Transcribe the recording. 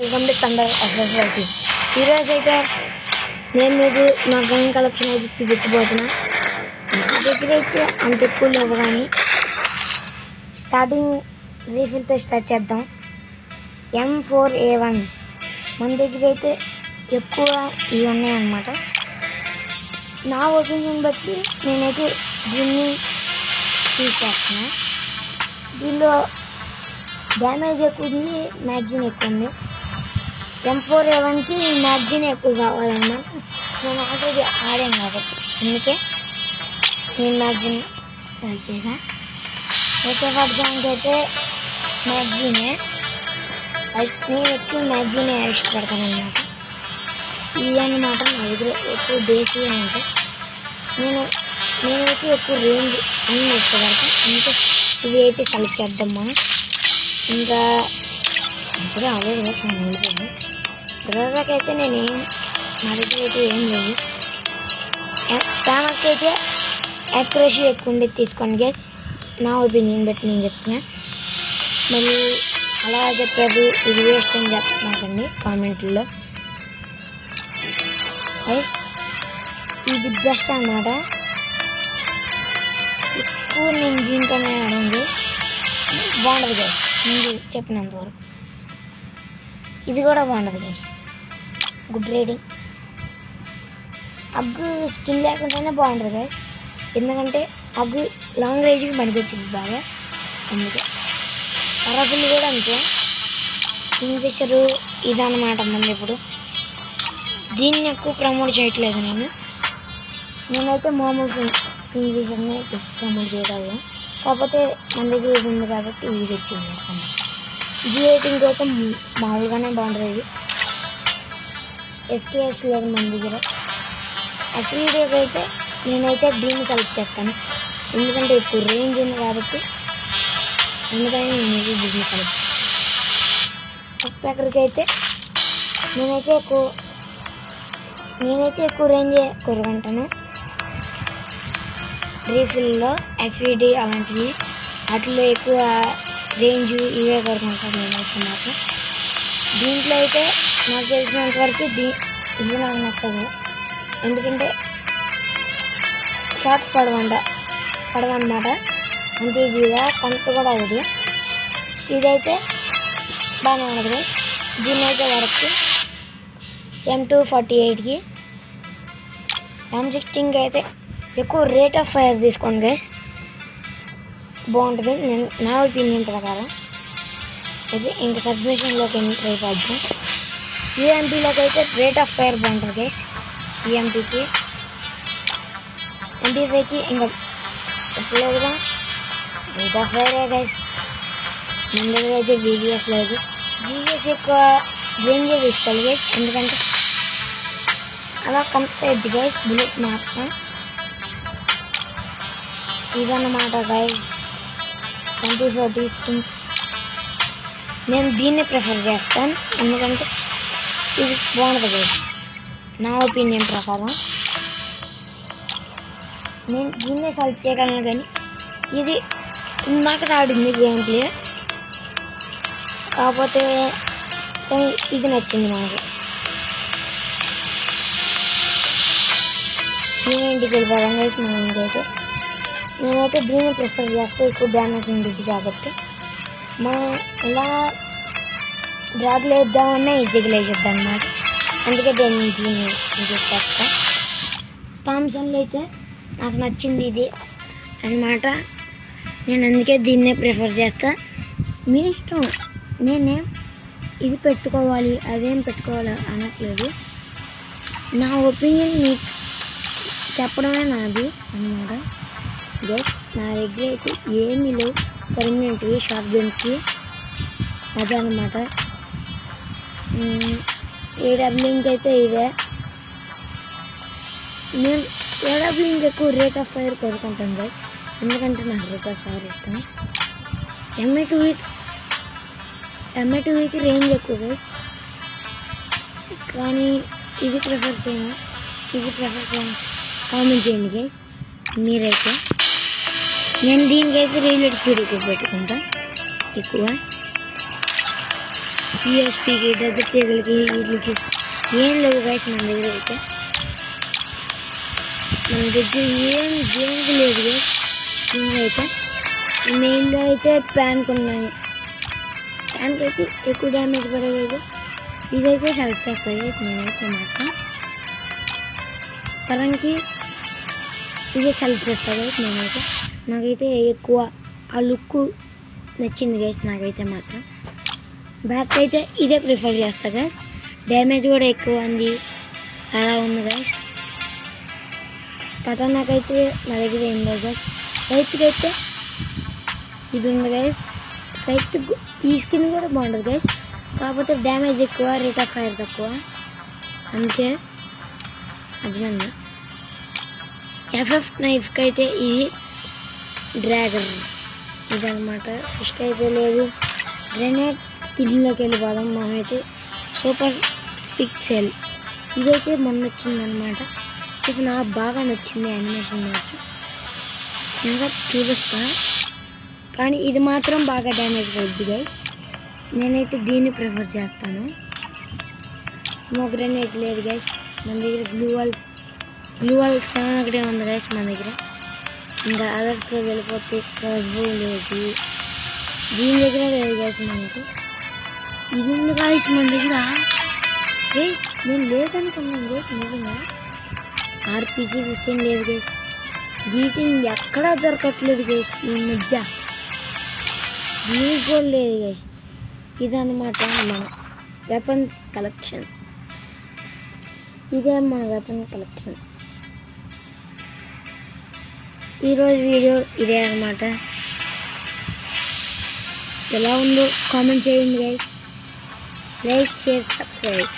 Welcome to thunder SSYT. ఈరోజు అయితే నేను మీకు నా గన్ కలెక్షన్ అయితే చూపించబోతున్నా. నా దగ్గర అయితే అంత ఎక్కువ లేవు, కానీ స్టార్టింగ్ రీఫిల్తో స్టార్ట్ చేద్దాం. M4A1 మన దగ్గర అయితే ఎక్కువ ఇవి ఉన్నాయన్నమాట. నా ఒపీనియన్ బట్టి నేనైతే దీన్ని తీసేస్తున్నా. దీనిలో డ్యామేజ్ ఎక్కువ ఉంది, మ్యాగజైన్ ఎక్కువ ఉంది. M4A1కి మ్యాగజైన్ ఎక్కువ కావాలన్నమాట. నేను ఆల్రెడీ ఆడాను కాబట్టి అందుకే నేను మ్యాగజైన్ సెలెక్ట్ చేశాను. AK-47 అయితే మ్యాగజైనే, నేను ఎక్కువ మ్యాగజైనే ఇష్టపడతాను అన్నమాట. ఇవి అన్నమాట నా దగ్గర ఎక్కువ దేశీయ ఉంటాయి. నేనైతే ఎక్కువ రేంజ్ అన్నీ ఇష్టపడతాను, అందుకే ఇవి అయితే సెలెక్ట్ చేద్దాం మనం. ఇంకా ఇప్పుడే ఆల్రెడీ వేసుకుని వెళ్ళిపోయాను. రోజాకైతే నా దగ్గర అయితే ఏం లేదు. ఫేమస్కి అయితే యాక్యురసీ ఎక్కువ ఉండేది తీసుకోండి గైస్, నా ఒపీనియన్ బట్టి నేను చెప్తున్నా. మళ్ళీ అలా చెప్పారు ఇది వేస్ట్ అని చెప్పమాకండి కామెంట్లో. గైస్ ఇది బెస్ట్ అన్నమాట. ఎక్కువ నేను దీంతోనే ఆడండి, బాగుండదు గైస్. నేను చెప్పినంతవరకు ఇది కూడా బాగుండదు గైస్. Good rating. అగ్గు స్కిన్ లేకుండానే బాగుంటుంది గైస్, ఎందుకంటే అగ్గు లాంగ్ రేంజ్కి పనికొచ్చింది బాగా, అందుకే. పవర్ఫుల్ కూడా అంతే. కింగ్ఫిషరు ఇదన్నమాట మంది. ఇప్పుడు దీన్ని ఎక్కువ ప్రమోట్ చేయట్లేదు నేనైతే మామూలు కింగ్ఫిషర్ని ప్రమోట్ చేయగలను. కాకపోతే మన దగ్గర ఇది ఉంది కాబట్టి ఇది తెచ్చి వేస్తాను. G18 అయితే మామూలుగానే బాగుంటుంది. SKS లేదు మన దగ్గర. SVDకి అయితే నేనైతే దీన్ని సెలెక్ట్ చేస్తాను, ఎందుకంటే ఎక్కువ రేంజ్ ఉంది కాబట్టి. అందుకని నేనైతే దీన్ని సెలెక్ట్ చేస్తాను. ప్యాకర్కి అయితే నేనైతే ఎక్కువ రేంజే కొనుక్కుంటాను. రీఫిల్లో SVD అలాంటివి వాటిలో ఎక్కువ రేంజ్ ఇవే కొనుక్కుంటాను నేనైతే మాత్రం. దీంట్లో అయితే నాకు తెలిసినంత వరకు ఇది నాకు నచ్చదు, ఎందుకంటే షార్ట్స్ పడవన్నమాట అంత ఈజీగా కనెక్ట్ కూడా అవ్వదు. ఇదైతే బాగానే ఉండదు. దీన్ని అయితే వరకు M248కి. M16కి అయితే ఎక్కువ రేట్ ఆఫ్ ఫైర్ తీసుకోండి గైస్, బాగుంటుంది నా ఒపీనియన్ ప్రకారం. ఇది ఇంకా సబ్మిషన్లోకి ఎంటర్ అయిపోద్దాం. EMPలోకి అయితే రేట్ ఆఫ్ ఫైర్ బాగుంటుంది గైస్. EMPకి MP5కి ఇంకా చెప్పలేదుగా, రేట్ ఆఫ్ ఫైరే గైస్. మన దగ్గర అయితే VVS లేదు. VVS ఎక్కువ రేంజే తీసుకోవాలి గైస్, ఎందుకంటే అలా కంప్లీట్ అయింది గైస్ బుల్లెట్ మాత్రం. ఇదన్నమాట గైస్ M240 స్కిన్స్. నేను దీన్ని ప్రిఫర్ చేస్తాను, ఎందుకంటే ఇది బాగుంటుంది గైస్ నా ఒపీనియన్ ప్రకారం. నేను దీన్నే సెలెక్ట్ చేయగలను, కానీ ఇది ఇందాక ఆడింది గేమ్ ప్లే, కాకపోతే ఇది నచ్చింది నాకు. దీని ఇంటికి వెళ్ళిపోదాం గైస్ మన ఇంటికైతే. నేనైతే దీన్ని ప్రిఫర్ చేస్తే ఎక్కువ డ్యామేజ్ ఉంటుంది కాబట్టి మనం ఇలా డ్రాగ్లు వేద్దామన్నా ఈజీగా వేసేద్దాం అన్నమాట. అందుకే దీన్ని చేస్తా. థామ్సన్లో అయితే నాకు నచ్చింది ఇది అన్నమాట, నేను అందుకే దీన్నే ప్రిఫర్ చేస్తా. మీ ఇష్టం, నేనేం ఇది పెట్టుకోవాలి అదేం పెట్టుకోవాలి అనట్లేదు. నా ఒపీనియన్ మీకు చెప్పడమే నాది అన్నమాట. నా దగ్గర అయితే ఏమీ లేవు పర్మనెంట్వి షార్ట్ గన్స్కి, అదే అన్నమాట. AWLకి అయితే ఇదే. నేను AWLకి ఎక్కువ రేట్ ఆఫ్ ఫైర్ కోరుకుంటాను గైస్, ఎందుకంటే నాకు రేట్ ఆఫ్ ఫైర్ ఇష్టం. MA2కి రేంజ్ ఎక్కువ గైస్, కానీ ఇది ప్రిఫర్ చేయను కామెంట్ చేయండి గైస్ మీరైతే. నేను దీనికైతే రీలోడ్ స్పీడ్ ఎక్కువ పెట్టుకుంటా ఎక్కువ. యూఎస్పీకి డెజర్ట్ టేబుల్కి వీటికి ఏం లేవు గైస్ మన దగ్గర అయితే. మన దగ్గర దేనికి లేదు గైస్. స్కిన్ అయితే మెయిన్గా అయితే ప్యాన్కి ఉన్నాయి. ప్యాన్కి అయితే ఎక్కువ డ్యామేజ్ పడలేదు. ఇదైతే సెలెక్ట్ చేస్తాను గైస్ నేనైతే మాత్రం. పరంకి ఇదే సెలెక్ట్ చేస్తాను గైస్ నేనైతే. నాకైతే ఎక్కువ ఆ లుక్ నచ్చింది గైస్ నాకైతే మాత్రం. బ్యాక్ అయితే ఇదే ప్రిఫర్ చేస్తా గైస్. డ్యామేజ్ కూడా ఎక్కువ ఉంది, అలా ఉంది గైస్. కటానాకైతే నా దగ్గర ఏం లేదు గైస్. సైట్కి అయితే ఇది ఉంది గైస్. సైట్ ఈ స్కిన్ కూడా బాగుంటుంది గైస్, కాకపోతే డ్యామేజ్ ఎక్కువ, రేట్ ఆఫ్ ఫైర్ తక్కువ, అంతే. అర్థమైంది. ఎఫ్ఎఫ్ నైఫ్కి అయితే ఇది డ్రాగన్ ఇదనమాట. ఫిస్ట్ అయితే లేదు. గ్రెనేడ్ స్కిన్లోకి వెళ్ళిపోదాం మనమైతే. సూపర్ పిక్సెల్ ఇదైతే మొన్న వచ్చిందనమాట. ఇది నాకు బాగా నచ్చింది యానిమేషన్ మాత్రం. ఇంకా చూపిస్తా, కానీ ఇది మాత్రం బాగా డ్యామేజ్ అవుద్ది గైస్. నేనైతే దీన్ని ప్రిఫర్ చేస్తాను. స్మోక్ గ్రెనేడ్ లేదు గైస్ మన దగ్గర. బ్లూ వాల్ 7 ఒకటే ఉంది గైస్ మన దగ్గర. ఇంకా అదర్స్లో వెళ్ళిపోతే క్రాస్ బో లేదు, దీని దగ్గర లేదు గైస్ మనకి. ఇది ఉంది గైస్ మన దగ్గర గైస్. నేను లేదనుకున్నాను గైస్ నిజంగా. ఆర్పీజీ 15 లేదు గైస్. గీటింగ్ ఎక్కడా దొరకట్లేదు గైస్ ఈ మధ్య. దీనికి కూడా లేదు గైస్. ఇదన్నమాట మన వెపన్స్ కలెక్షన్. ఇదే మన వెపన్ కలెక్షన్. ఈరోజు వీడియో ఇదే అన్నమాట. ఎలా ఉందో కామెంట్ చేయండి గైస్. Like, share, subscribe.